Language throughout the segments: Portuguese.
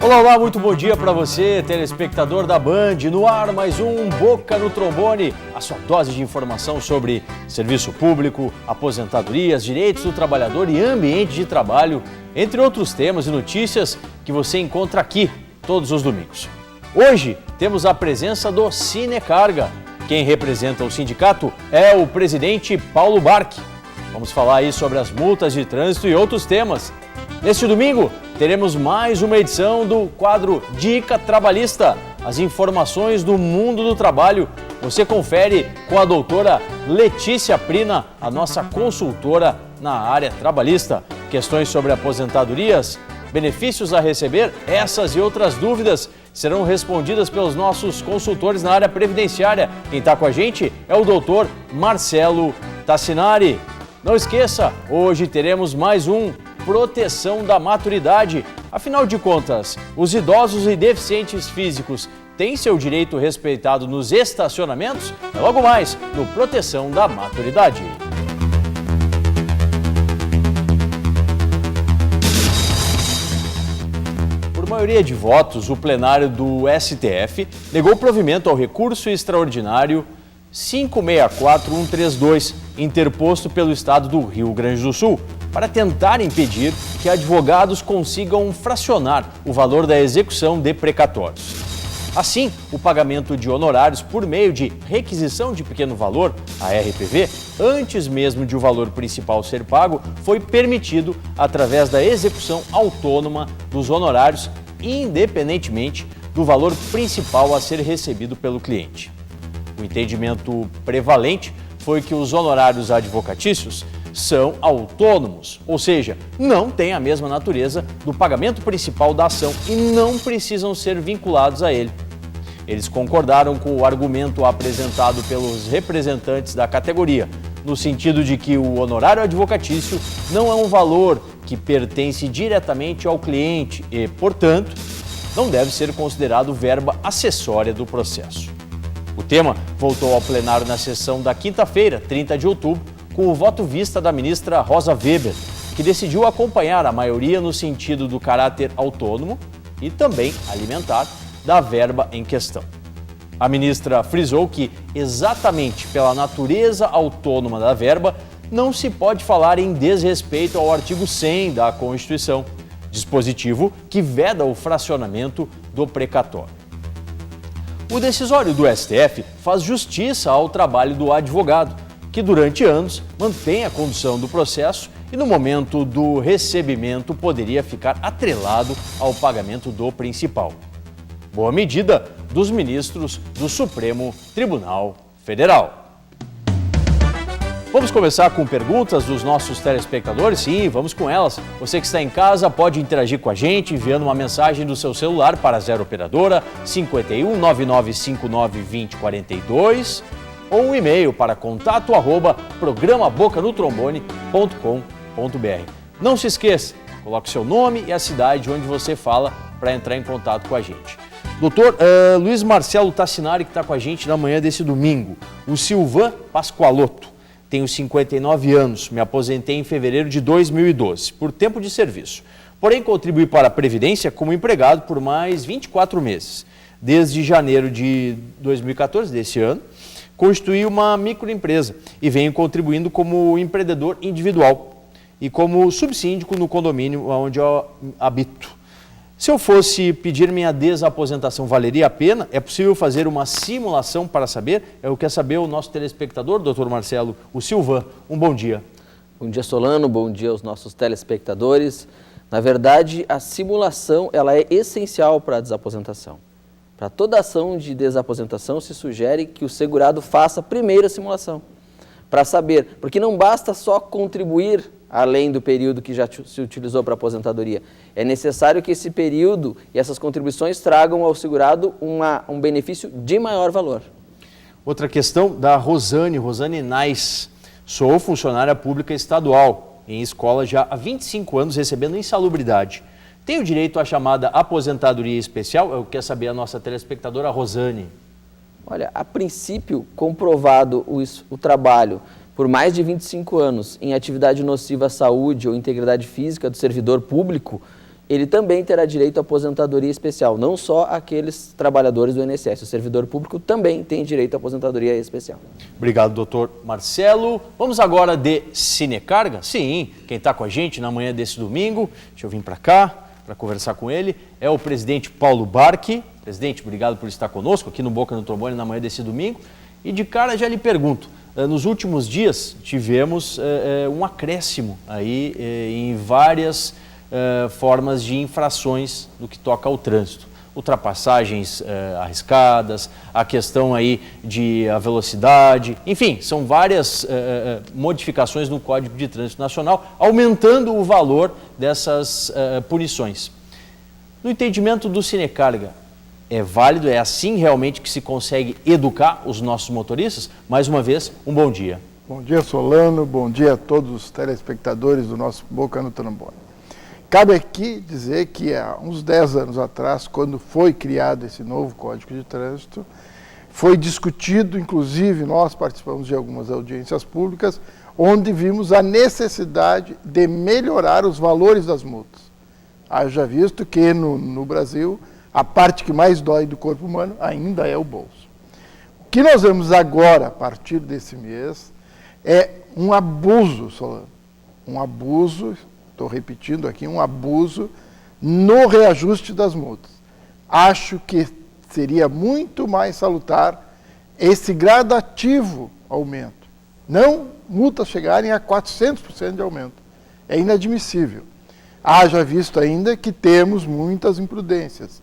Olá, olá, muito bom dia para você, telespectador da Band. No ar, mais um Boca no Trombone, a sua dose de informação sobre serviço público, aposentadorias, direitos do trabalhador e ambiente de trabalho, entre outros temas e notícias que você encontra aqui todos os domingos. Hoje temos a presença do Cinecarga. Quem representa o sindicato é o presidente Paulo Barque. Vamos falar aí sobre as multas de trânsito e outros temas. Neste domingo, teremos mais uma edição do quadro Dica Trabalhista. As informações do mundo do trabalho você confere com a doutora Letícia Prina, a nossa consultora na área trabalhista. Questões sobre aposentadorias, benefícios a receber, essas e outras dúvidas serão respondidas pelos nossos consultores na área previdenciária. Quem está com a gente é o doutor Marcelo Tassinari. Não esqueça, hoje teremos mais um Proteção da Maturidade. Afinal de contas, os idosos e deficientes físicos têm seu direito respeitado nos estacionamentos? É logo mais no Proteção da Maturidade. Por maioria de votos, o plenário do STF negou provimento ao recurso extraordinário 564132, interposto pelo Estado do Rio Grande do Sul, para tentar impedir que advogados consigam fracionar o valor da execução de precatórios. Assim, o pagamento de honorários por meio de requisição de pequeno valor, a RPV, antes mesmo de o valor principal ser pago, foi permitido através da execução autônoma dos honorários, independentemente do valor principal a ser recebido pelo cliente. O entendimento prevalente foi que os honorários advocatícios são autônomos, ou seja, não têm a mesma natureza do pagamento principal da ação e não precisam ser vinculados a ele. Eles concordaram com o argumento apresentado pelos representantes da categoria, no sentido de que o honorário advocatício não é um valor que pertence diretamente ao cliente e, portanto, não deve ser considerado verba acessória do processo. O tema voltou ao plenário na sessão da quinta-feira, 30 de outubro, com o voto vista da ministra Rosa Weber, que decidiu acompanhar a maioria no sentido do caráter autônomo e também alimentar da verba em questão. A ministra frisou que, exatamente pela natureza autônoma da verba, não se pode falar em desrespeito ao artigo 100 da Constituição, dispositivo que veda o fracionamento do precatório. O decisório do STF faz justiça ao trabalho do advogado, que durante anos mantém a condução do processo e no momento do recebimento poderia ficar atrelado ao pagamento do principal. Boa medida dos ministros do Supremo Tribunal Federal. Vamos começar com perguntas dos nossos telespectadores? Sim, vamos com elas. Você que está em casa pode interagir com a gente enviando uma mensagem do seu celular para a 0 operadora 51 9959 2042 ou um e-mail para contato@programabocanutrombone.com.br. Não se esqueça, coloque seu nome e a cidade onde você fala para entrar em contato com a gente. Doutor Luiz Marcelo Tassinari, que está com a gente na manhã desse domingo. O Silvan Pascoaloto. Tenho 59 anos, me aposentei em fevereiro de 2012, por tempo de serviço. Porém, contribuí para a Previdência como empregado por mais 24 meses. Desde janeiro de 2014, desse ano, constituí uma microempresa e venho contribuindo como empreendedor individual e como subsíndico no condomínio onde eu habito. Se eu fosse pedir minha desaposentação, valeria a pena? É possível fazer uma simulação para saber? Eu quero saber o nosso telespectador, doutor Marcelo, o Silvan. Um bom dia. Bom dia, Solano. Bom dia aos nossos telespectadores. Na verdade, a simulação ela é essencial para a desaposentação. Para toda ação de desaposentação, se sugere que o segurado faça primeiro a simulação, para saber, porque não basta só contribuir além do período que já se utilizou para a aposentadoria. É necessário que esse período e essas contribuições tragam ao segurado um benefício de maior valor. Outra questão da Rosane Nais. Sou funcionária pública estadual, em escola já há 25 anos, recebendo insalubridade. Tenho direito à chamada aposentadoria especial? Eu quero saber a nossa telespectadora Rosane. Olha, a princípio, comprovado o trabalho por mais de 25 anos em atividade nociva à saúde ou integridade física do servidor público, ele também terá direito à aposentadoria especial, não só aqueles trabalhadores do INSS. O servidor público também tem direito à aposentadoria especial. Obrigado, doutor Marcelo. Vamos agora de Sinecarga? Sim, quem está com a gente na manhã desse domingo, deixa eu vir para cá para conversar com ele, é o presidente Paulo Barchi. Presidente, obrigado por estar conosco aqui no Boca no Trombone na manhã desse domingo. E de cara já lhe pergunto, nos últimos dias tivemos um acréscimo aí em várias formas de infrações no que toca ao trânsito. Ultrapassagens arriscadas, a questão aí de a velocidade, enfim, são várias modificações no Código de Trânsito Nacional, aumentando o valor dessas punições. No entendimento do Sinecarga, é válido, é assim realmente que se consegue educar os nossos motoristas? Mais uma vez, um bom dia. Bom dia, Solano, bom dia a todos os telespectadores do nosso Boca no Trombone. Cabe aqui dizer que há uns 10 anos atrás, quando foi criado esse novo Código de Trânsito, foi discutido, inclusive nós participamos de algumas audiências públicas, onde vimos a necessidade de melhorar os valores das multas. Haja visto que no Brasil, a parte que mais dói do corpo humano ainda é o bolso. O que nós vemos agora, a partir desse mês, é um abuso, Solano, um abuso, estou repetindo aqui, um abuso no reajuste das multas. Acho que seria muito mais salutar esse gradativo aumento. Não multas chegarem a 400% de aumento. É inadmissível. Haja visto ainda que temos muitas imprudências.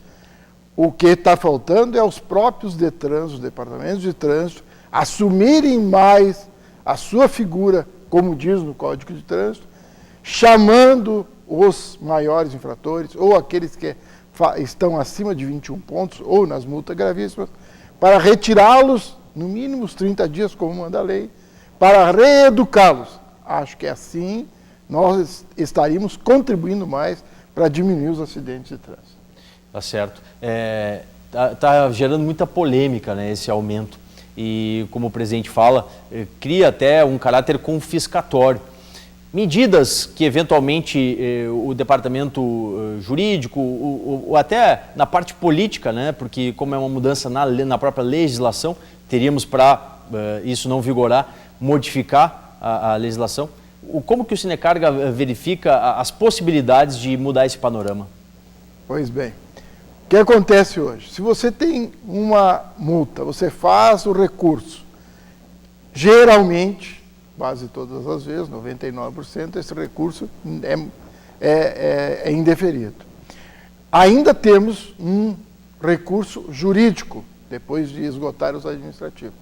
O que está faltando é os próprios DETRANs, os departamentos de trânsito, assumirem mais a sua figura, como diz no Código de Trânsito, chamando os maiores infratores ou aqueles que estão acima de 21 pontos ou nas multas gravíssimas, para retirá-los, no mínimo os 30 dias, como manda a lei, para reeducá-los. Acho que assim nós estaríamos contribuindo mais para diminuir os acidentes de trânsito. Tá certo. Tá gerando muita polêmica, né, esse aumento. E, como o presidente fala, cria até um caráter confiscatório. Medidas que, eventualmente, o departamento jurídico, ou até na parte política, né, porque como é uma mudança na própria legislação, teríamos para isso não vigorar, modificar a legislação. Como que o Sinecarga verifica as possibilidades de mudar esse panorama? Pois bem. O que acontece hoje? Se você tem uma multa, você faz o recurso. Geralmente, quase todas as vezes, 99%, esse recurso é indeferido. Ainda temos um recurso jurídico, depois de esgotar os administrativos.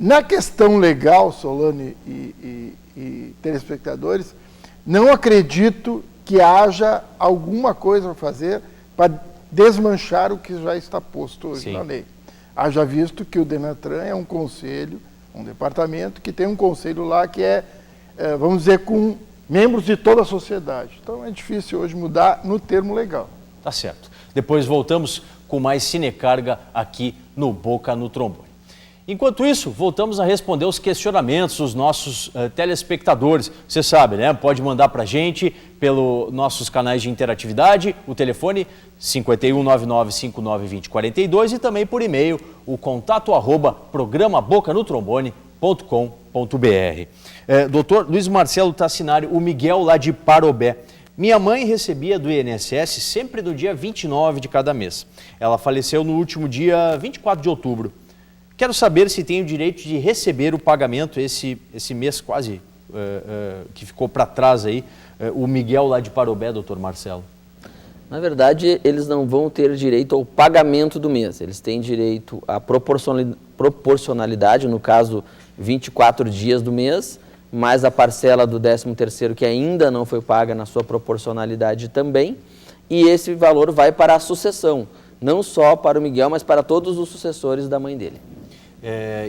Na questão legal, Solano e telespectadores, não acredito que haja alguma coisa a fazer para desmanchar o que já está posto hoje na lei. Haja visto que o Denatran é um conselho, um departamento que tem um conselho lá que vamos dizer, com membros de toda a sociedade. Então é difícil hoje mudar no termo legal. Tá certo. Depois voltamos com mais Sinecarga aqui no Boca no Trombone. Enquanto isso, voltamos a responder os questionamentos dos nossos telespectadores. Você sabe, né? Pode mandar para a gente pelos nossos canais de interatividade, o telefone 5199592042 e também por e-mail, o contato@programaBocaNoTrombone.com.br. Doutor Luiz Marcelo Tassinari, o Miguel lá de Parobé. Minha mãe recebia do INSS sempre no dia 29 de cada mês. Ela faleceu no último dia 24 de outubro. Quero saber se tem o direito de receber o pagamento esse mês quase que ficou para trás aí, o Miguel lá de Parobé, doutor Marcelo. Na verdade, eles não vão ter direito ao pagamento do mês. Eles têm direito à proporcionalidade, no caso, 24 dias do mês, mais a parcela do 13º que ainda não foi paga na sua proporcionalidade também. E esse valor vai para a sucessão, não só para o Miguel, mas para todos os sucessores da mãe dele.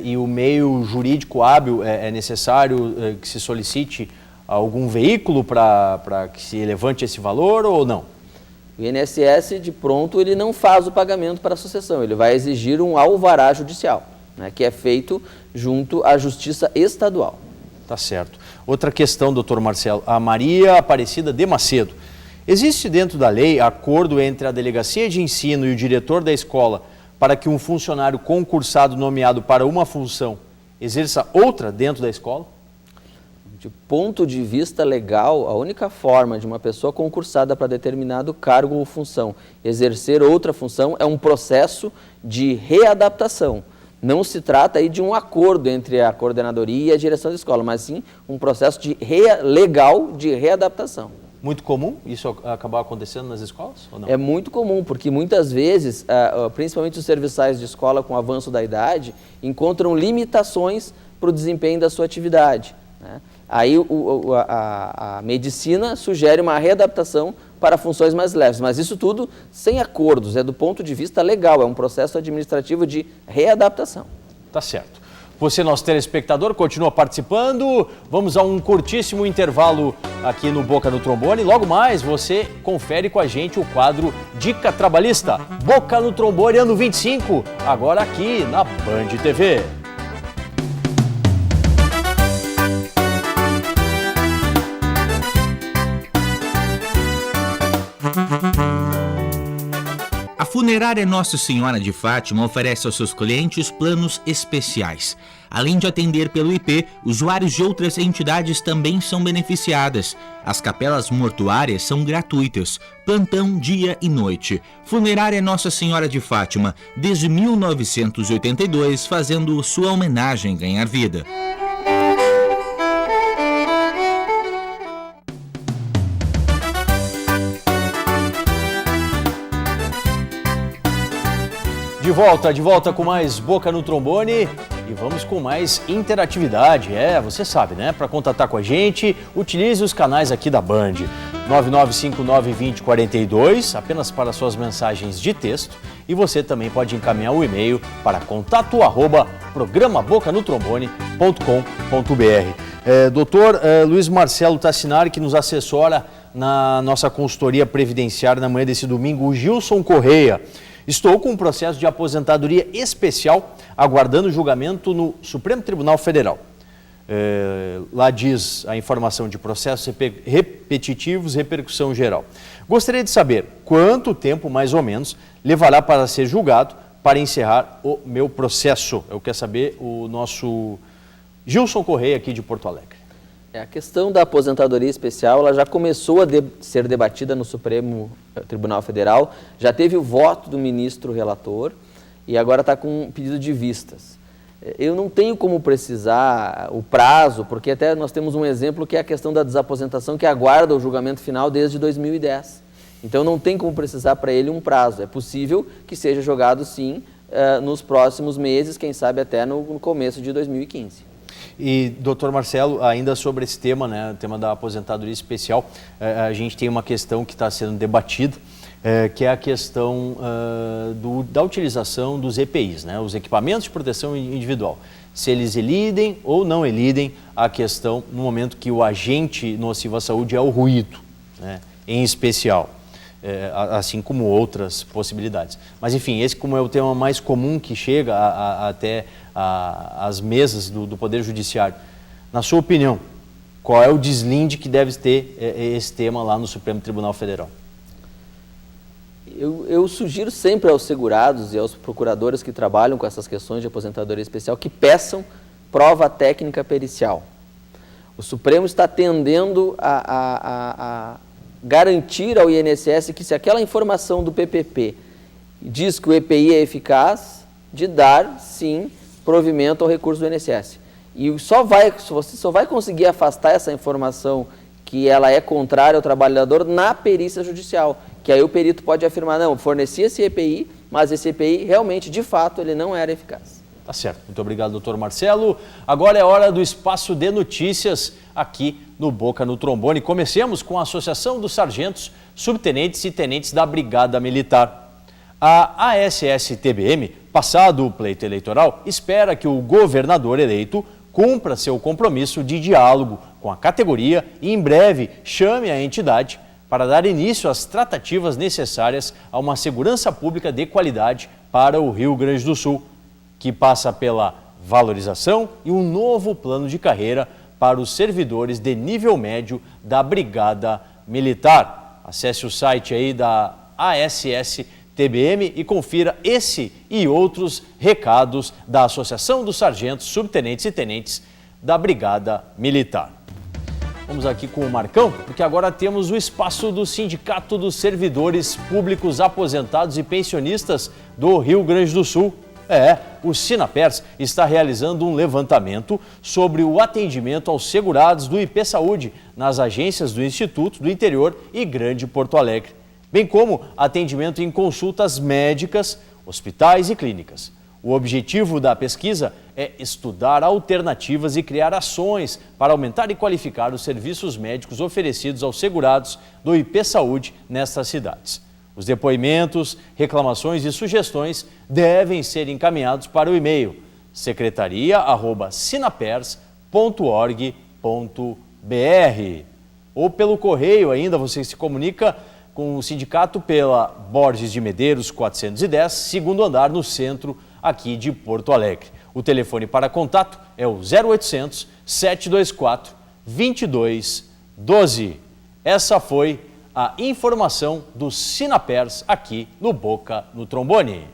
E o meio jurídico hábil é necessário que se solicite algum veículo para que se levante esse valor ou não? O INSS, de pronto, ele não faz o pagamento para a sucessão, ele vai exigir um alvará judicial, né, que é feito junto à Justiça Estadual. Tá certo. Outra questão, doutor Marcelo, a Maria Aparecida de Macedo. Existe dentro da lei acordo entre a delegacia de ensino e o diretor da escola para que um funcionário concursado nomeado para uma função exerça outra dentro da escola? De ponto de vista legal, a única forma de uma pessoa concursada para determinado cargo ou função exercer outra função é um processo de readaptação. Não se trata aí de um acordo entre a coordenadoria e a direção da escola, mas sim um processo legal de readaptação. Muito comum isso acabar acontecendo nas escolas ou não? É muito comum, porque muitas vezes, principalmente os serviçais de escola com o avanço da idade, encontram limitações para o desempenho da sua atividade, né? Aí a medicina sugere uma readaptação para funções mais leves, mas isso tudo sem acordos, é do ponto de vista legal, é um processo administrativo de readaptação. Tá certo. Você, nosso telespectador, continua participando. Vamos a um curtíssimo intervalo aqui no Boca no Trombone. Logo mais, você confere com a gente o quadro Dica Trabalhista. Boca no Trombone, ano 25, agora aqui na Band TV. A Funerária Nossa Senhora de Fátima oferece aos seus clientes planos especiais. Além de atender pelo IP, usuários de outras entidades também são beneficiadas. As capelas mortuárias são gratuitas, plantão dia e noite. Funerária Nossa Senhora de Fátima, desde 1982, fazendo sua homenagem ganhar vida. De volta com mais Boca no Trombone e vamos com mais interatividade. Você sabe, né? Para contatar com a gente, utilize os canais aqui da Band. 9959-2042, apenas para suas mensagens de texto. E você também pode encaminhar o e-mail para contato@programabocaноtrombone.com.br. Doutor Luiz Marcelo Tassinari, que nos assessora na nossa consultoria previdenciária na manhã desse domingo, o Gilson Correia. Estou com um processo de aposentadoria especial, aguardando julgamento no Supremo Tribunal Federal. Lá diz a informação de processos repetitivos, repercussão geral. Gostaria de saber quanto tempo, mais ou menos, levará para ser julgado para encerrar o meu processo. Eu quero saber o nosso Gilson Correia, aqui de Porto Alegre. A questão da aposentadoria especial ela já começou a ser debatida no Supremo Tribunal Federal, já teve o voto do ministro relator e agora está com um pedido de vistas. Eu não tenho como precisar o prazo, porque até nós temos um exemplo que é a questão da desaposentação que aguarda o julgamento final desde 2010. Então não tem como precisar para ele um prazo. É possível que seja julgado sim nos próximos meses, quem sabe até no começo de 2015. E, doutor Marcelo, ainda sobre esse tema, né, o tema da aposentadoria especial, a gente tem uma questão que está sendo debatida, que é a questão da utilização dos EPIs, né, os equipamentos de proteção individual. Se eles elidem ou não elidem a questão no momento que o agente nocivo à saúde é o ruído, né, em especial. Assim como outras possibilidades. Mas, enfim, esse como é o tema mais comum que chega até as mesas do Poder Judiciário. Na sua opinião, qual é o deslinde que deve ter esse tema lá no Supremo Tribunal Federal? Eu sugiro sempre aos segurados e aos procuradores que trabalham com essas questões de aposentadoria especial que peçam prova técnica pericial. O Supremo está tendendo a garantir ao INSS que se aquela informação do PPP diz que o EPI é eficaz, de dar, sim, provimento ao recurso do INSS. E você só vai conseguir afastar essa informação que ela é contrária ao trabalhador na perícia judicial, que aí o perito pode afirmar, não, forneci esse EPI, mas esse EPI realmente, de fato, ele não era eficaz. Tá certo. Muito obrigado, doutor Marcelo. Agora é hora do Espaço de Notícias aqui no Boca no Trombone. Comecemos com a Associação dos Sargentos, Subtenentes e Tenentes da Brigada Militar. A ASS-TBM, passado o pleito eleitoral, espera que o governador eleito cumpra seu compromisso de diálogo com a categoria e em breve chame a entidade para dar início às tratativas necessárias a uma segurança pública de qualidade para o Rio Grande do Sul, que passa pela valorização e um novo plano de carreira para os servidores de nível médio da Brigada Militar. Acesse o site aí da ASS-TBM e confira esse e outros recados da Associação dos Sargentos, Subtenentes e Tenentes da Brigada Militar. Vamos aqui com o Marcão, porque agora temos o espaço do Sindicato dos Servidores Públicos Aposentados e Pensionistas do Rio Grande do Sul. O Sinapers está realizando um levantamento sobre o atendimento aos segurados do IP Saúde nas agências do Instituto do Interior e Grande Porto Alegre, bem como atendimento em consultas médicas, hospitais e clínicas. O objetivo da pesquisa é estudar alternativas e criar ações para aumentar e qualificar os serviços médicos oferecidos aos segurados do IP Saúde nestas cidades. Os depoimentos, reclamações e sugestões devem ser encaminhados para o e-mail secretaria@sinapers.org.br ou pelo correio ainda, você se comunica com o sindicato pela Borges de Medeiros 410, segundo andar, no centro aqui de Porto Alegre. O telefone para contato é o 0800 724 2212. Essa foi a informação do Sinapers aqui no Boca no Trombone.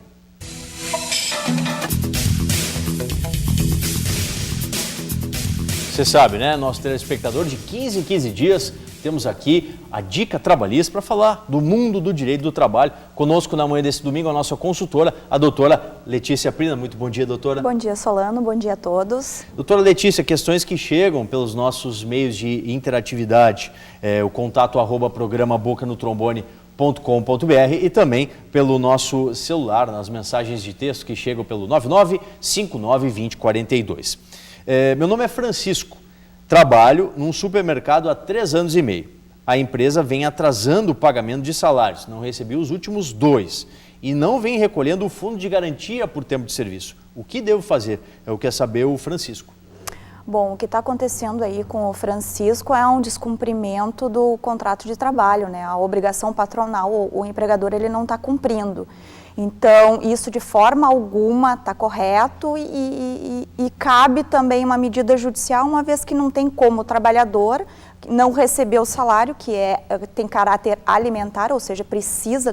Você sabe, né? Nosso telespectador, de 15 em 15 dias, temos aqui a Dica Trabalhista para falar do mundo do direito do trabalho. Conosco na manhã desse domingo a nossa consultora, a doutora Letícia Prina. Muito bom dia, doutora. Bom dia, Solano. Bom dia a todos. Doutora Letícia, questões que chegam pelos nossos meios de interatividade, o contato @programa bocanotrombone.com.br e também pelo nosso celular, nas mensagens de texto que chegam pelo 99592042. Meu nome é Francisco, trabalho num supermercado há 3 anos e meio. A empresa vem atrasando o pagamento de salários, não recebi os últimos 2 e não vem recolhendo o fundo de garantia por tempo de serviço. O que devo fazer? É o que quer saber o Francisco. Bom, o que está acontecendo aí com o Francisco é um descumprimento do contrato de trabalho, né? A obrigação patronal, o empregador ele não está cumprindo. Então, isso de forma alguma está correto e cabe também uma medida judicial, uma vez que não tem como o trabalhador não receber o salário, que tem caráter alimentar, ou seja, precisa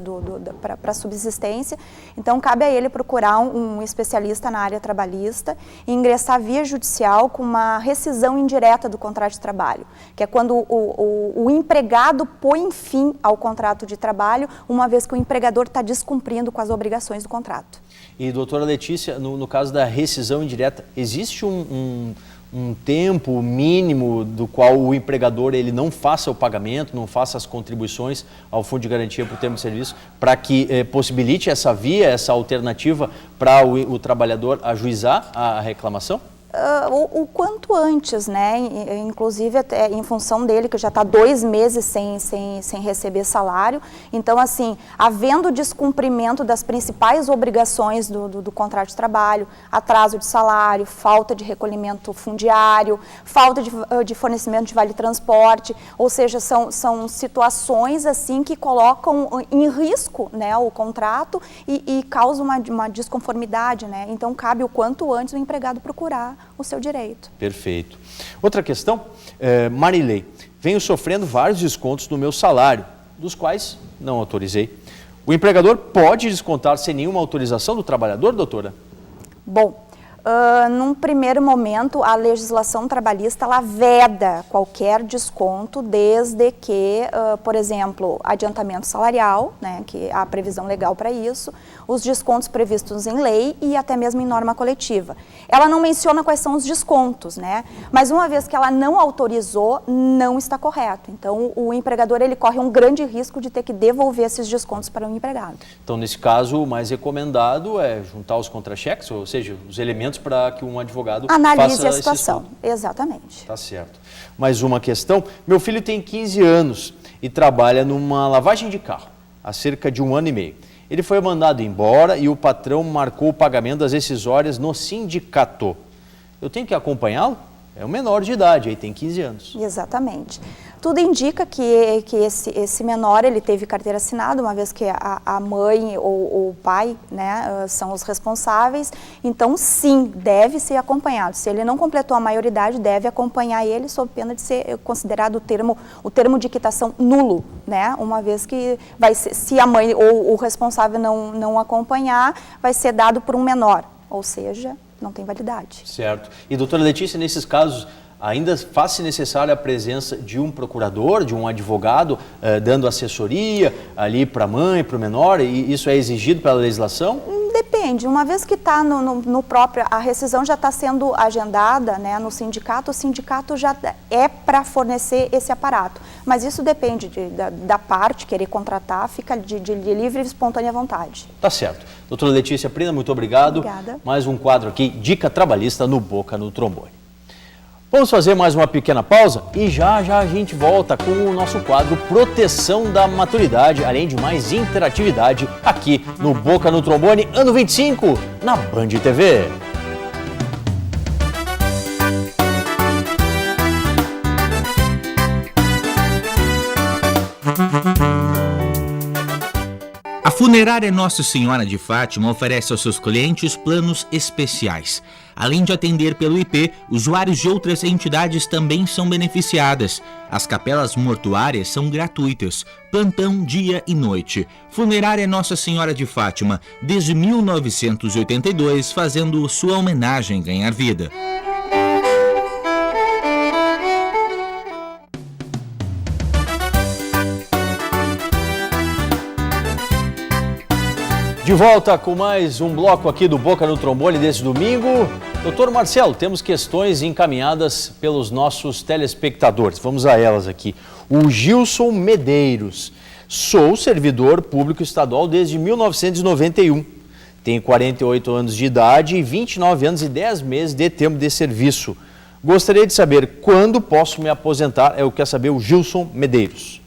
para subsistência. Então, cabe a ele procurar um especialista na área trabalhista e ingressar via judicial com uma rescisão indireta do contrato de trabalho, que é quando o empregado põe fim ao contrato de trabalho, uma vez que o empregador está descumprindo com as obrigações do contrato. E, doutora Letícia, no caso da rescisão indireta, existe um tempo mínimo do qual o empregador ele não faça o pagamento, não faça as contribuições ao Fundo de Garantia por Tempo de Serviço, para que possibilite essa via, essa alternativa para o trabalhador ajuizar a reclamação? O quanto antes, né? Inclusive até em função dele, que já está 2 meses sem receber salário. Então, assim, havendo descumprimento das principais obrigações do contrato de trabalho, atraso de salário, falta de recolhimento fundiário, falta de fornecimento de vale-transporte, ou seja, são situações assim que colocam em risco, né, o contrato e causam uma desconformidade, né? Então, cabe o quanto antes o empregado procurar o seu direito. Perfeito. Outra questão, Marilei, venho sofrendo vários descontos no meu salário, dos quais não autorizei. O empregador pode descontar sem nenhuma autorização do trabalhador, doutora? Bom, num primeiro momento, a legislação trabalhista ela veda qualquer desconto, desde que, por exemplo, adiantamento salarial, né, que há previsão legal para isso, os descontos previstos em lei e até mesmo em norma coletiva. Ela não menciona quais são os descontos, né, mas uma vez que ela não autorizou, não está correto. Então, o empregador ele corre um grande risco de ter que devolver esses descontos para o empregado. Então, nesse caso, o mais recomendado é juntar os contra-cheques, ou seja, os elementos para que um advogado analise faça a situação. Esse estudo. Exatamente. Tá certo. Mais uma questão. Meu filho tem 15 anos e trabalha numa lavagem de carro há cerca de 1 ano e meio. Ele foi mandado embora e o patrão marcou o pagamento das rescisórias no sindicato. Eu tenho que acompanhá-lo? é um menor de idade, aí tem 15 anos. Exatamente. Tudo indica que esse menor ele teve carteira assinada, uma vez que a mãe ou o pai, né, são os responsáveis. Então, sim, deve ser acompanhado. Se ele não completou a maioridade, deve acompanhar ele sob pena de ser considerado o termo de quitação nulo, né? Uma vez que vai ser, se a mãe ou o responsável não acompanhar, vai ser dado por um menor, ou seja, não tem validade. Certo. E, doutora Letícia, nesses casos, ainda faz-se necessária a presença de um procurador, de um advogado, dando assessoria ali para a mãe, para o menor, e isso é exigido pela legislação? Depende, uma vez que está no próprio, a rescisão já está sendo agendada, né, no sindicato, o sindicato já é para fornecer esse aparato, mas isso depende da parte querer contratar, fica de livre e espontânea vontade. Tá certo. Doutora Letícia Prina, muito obrigado. Obrigada. Mais um quadro aqui, Dica Trabalhista no Boca no Trombone. Vamos fazer mais uma pequena pausa e já a gente volta com o nosso quadro Proteção da Maturidade, além de mais interatividade aqui no Boca no Trombone, ano 25, na Band TV. A Funerária Nossa Senhora de Fátima oferece aos seus clientes planos especiais. Além de atender pelo IP, usuários de outras entidades também são beneficiadas. As capelas mortuárias são gratuitas, plantão dia e noite. Funerária Nossa Senhora de Fátima, desde 1982, fazendo sua homenagem ganhar vida. De volta com mais um bloco aqui do Boca no Trombone desse domingo. Doutor Marcelo, temos questões encaminhadas pelos nossos telespectadores. Vamos a elas aqui. O Gilson Medeiros. Sou servidor público estadual desde 1991. Tenho 48 anos de idade e 29 anos e 10 meses de tempo de serviço. Gostaria de saber quando posso me aposentar, é o que quer saber o Gilson Medeiros.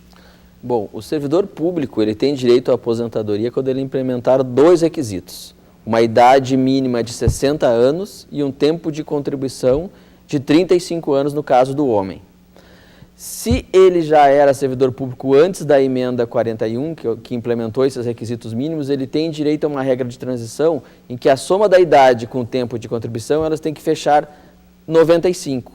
Bom, o servidor público ele tem direito à aposentadoria quando ele implementar 2 requisitos. Uma idade mínima de 60 anos e um tempo de contribuição de 35 anos no caso do homem. Se ele já era servidor público antes da emenda 41, que implementou esses requisitos mínimos, ele tem direito a uma regra de transição em que a soma da idade com o tempo de contribuição, elas têm que fechar 95.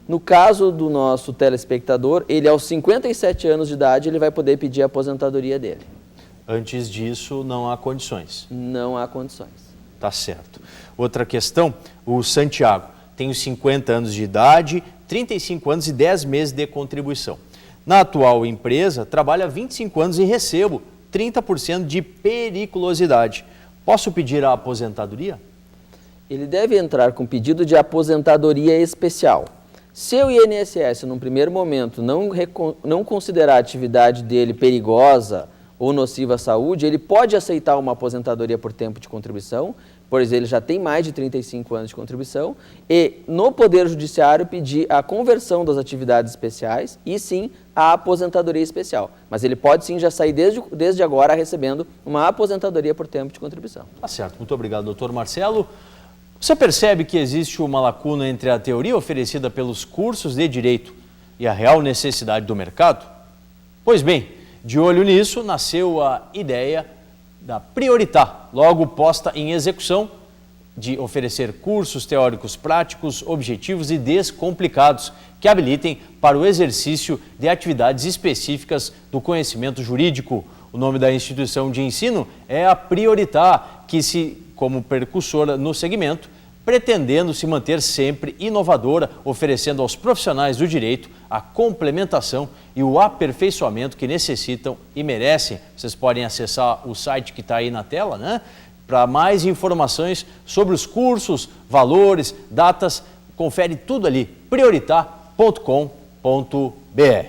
No caso do nosso telespectador, ele aos 57 anos de idade, ele vai poder pedir a aposentadoria dele. Antes disso, não há condições. Não há condições. Tá certo. Outra questão, o Santiago. Tenho 50 anos de idade, 35 anos e 10 meses de contribuição. Na atual empresa, trabalho há 25 anos e recebo 30% de periculosidade. Posso pedir a aposentadoria? Ele deve entrar com pedido de aposentadoria especial. Se o INSS, num primeiro momento, não considerar a atividade dele perigosa ou nociva à saúde, ele pode aceitar uma aposentadoria por tempo de contribuição, pois ele já tem mais de 35 anos de contribuição, e no Poder Judiciário pedir a conversão das atividades especiais e sim a aposentadoria especial. Mas ele pode sim já sair desde agora recebendo uma aposentadoria por tempo de contribuição. Tá certo. Muito obrigado, doutor Marcelo. Você percebe que existe uma lacuna entre a teoria oferecida pelos cursos de direito e a real necessidade do mercado? Pois bem, de olho nisso, nasceu a ideia da Prioritar, logo posta em execução, de oferecer cursos teóricos práticos, objetivos e descomplicados que habilitem para o exercício de atividades específicas do conhecimento jurídico. O nome da instituição de ensino é a Prioritar, que como percussora no segmento, pretendendo se manter sempre inovadora, oferecendo aos profissionais do direito a complementação e o aperfeiçoamento que necessitam e merecem. Vocês podem acessar o site que está aí na tela, né? Para mais informações sobre os cursos, valores, datas, confere tudo ali, prioritar.com.br.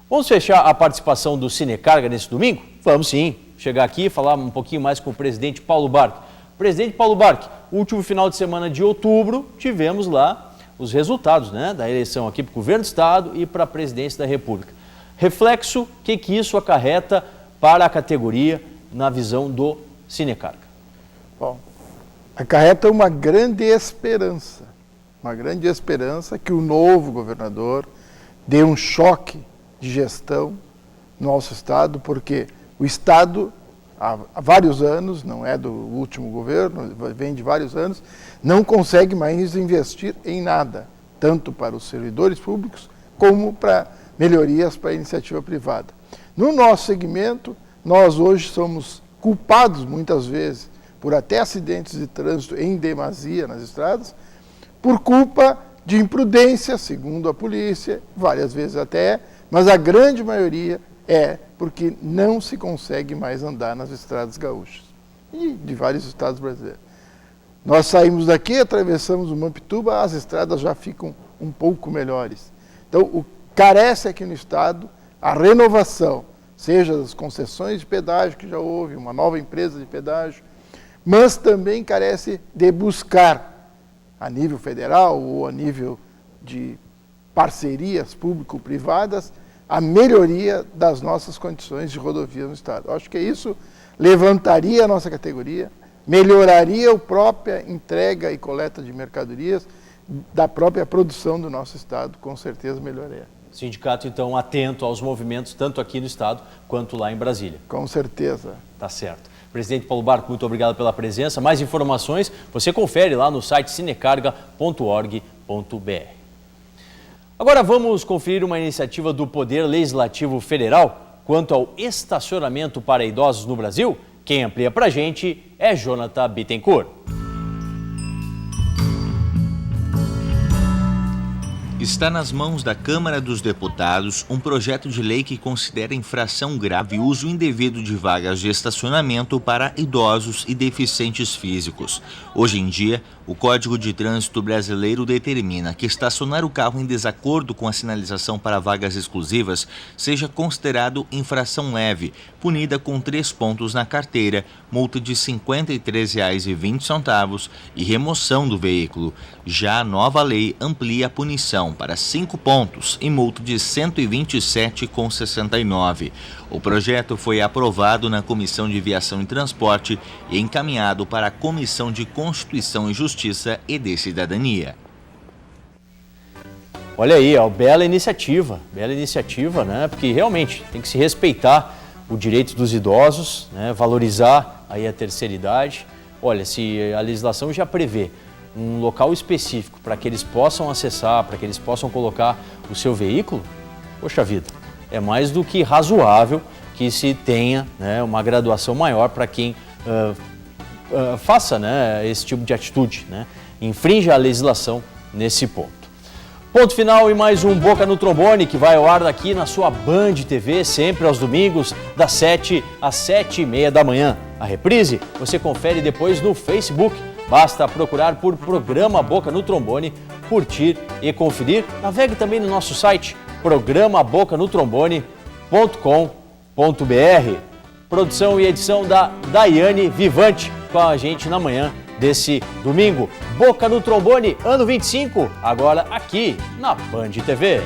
Vamos fechar a participação do Cinecarga nesse domingo? Vamos sim, chegar aqui e falar um pouquinho mais com o presidente Paulo Barque. Presidente Paulo Barque, último final de semana de outubro, tivemos lá os resultados, né, da eleição aqui para o Governo do Estado e para a Presidência da República. Reflexo, o que isso acarreta para a categoria na visão do Cinecarga? Bom, acarreta uma grande esperança, uma grande esperança que o novo governador dê um choque de gestão no nosso estado, porque o estado, há vários anos, não é do último governo, vem de vários anos, não consegue mais investir em nada, tanto para os servidores públicos como para melhorias para a iniciativa privada. No nosso segmento, nós hoje somos culpados muitas vezes por até acidentes de trânsito em demasia nas estradas, por culpa de imprudência, segundo a polícia, várias vezes até, mas a grande maioria é porque não se consegue mais andar nas estradas gaúchas e de vários estados brasileiros. Nós saímos daqui, atravessamos o Mampituba, as estradas já ficam um pouco melhores. Então, carece aqui no estado a renovação, seja das concessões de pedágio, que já houve, uma nova empresa de pedágio, mas também carece de buscar, a nível federal ou a nível de parcerias público-privadas, a melhoria das nossas condições de rodovia no estado. Eu acho que isso levantaria a nossa categoria, melhoraria a própria entrega e coleta de mercadorias da própria produção do nosso estado, com certeza melhoraria. Sindicato, então, atento aos movimentos, tanto aqui no estado quanto lá em Brasília. Com certeza. Tá certo. Presidente Paulo Barco, muito obrigado pela presença. Mais informações você confere lá no site cinecarga.org.br. Agora vamos conferir uma iniciativa do Poder Legislativo Federal quanto ao estacionamento para idosos no Brasil. Quem amplia para a gente é Jonathan Bittencourt. Está nas mãos da Câmara dos Deputados um projeto de lei que considera infração grave o uso indevido de vagas de estacionamento para idosos e deficientes físicos. Hoje em dia, o Código de Trânsito brasileiro determina que estacionar o carro em desacordo com a sinalização para vagas exclusivas seja considerado infração leve, punida com 3 pontos na carteira, multa de R$ 53,20 e remoção do veículo. Já a nova lei amplia a punição para 5 pontos e multa de R$ 127,69. O projeto foi aprovado na Comissão de Viação e Transporte e encaminhado para a Comissão de Constituição e Justiça e de Cidadania. Olha aí, ó, bela iniciativa, né? Porque realmente tem que se respeitar o direito dos idosos, né? Valorizar aí a terceira idade. Olha, se a legislação já prevê um local específico para que eles possam acessar, para que eles possam colocar o seu veículo, poxa vida, é mais do que razoável que se tenha, né, uma graduação maior para quem faça, né, esse tipo de atitude, né, infringe a legislação nesse ponto. Ponto final e mais um Boca no Trombone que vai ao ar daqui na sua Band TV, sempre aos domingos, das 7 às 7h30 da manhã. A reprise você confere depois no Facebook. Basta procurar por Programa Boca no Trombone, curtir e conferir. Navegue também no nosso site, programabocaноtrombone.com.br. Produção e edição da Daiane Vivante com a gente na manhã desse domingo. Boca no Trombone, ano 25, agora aqui na Band TV.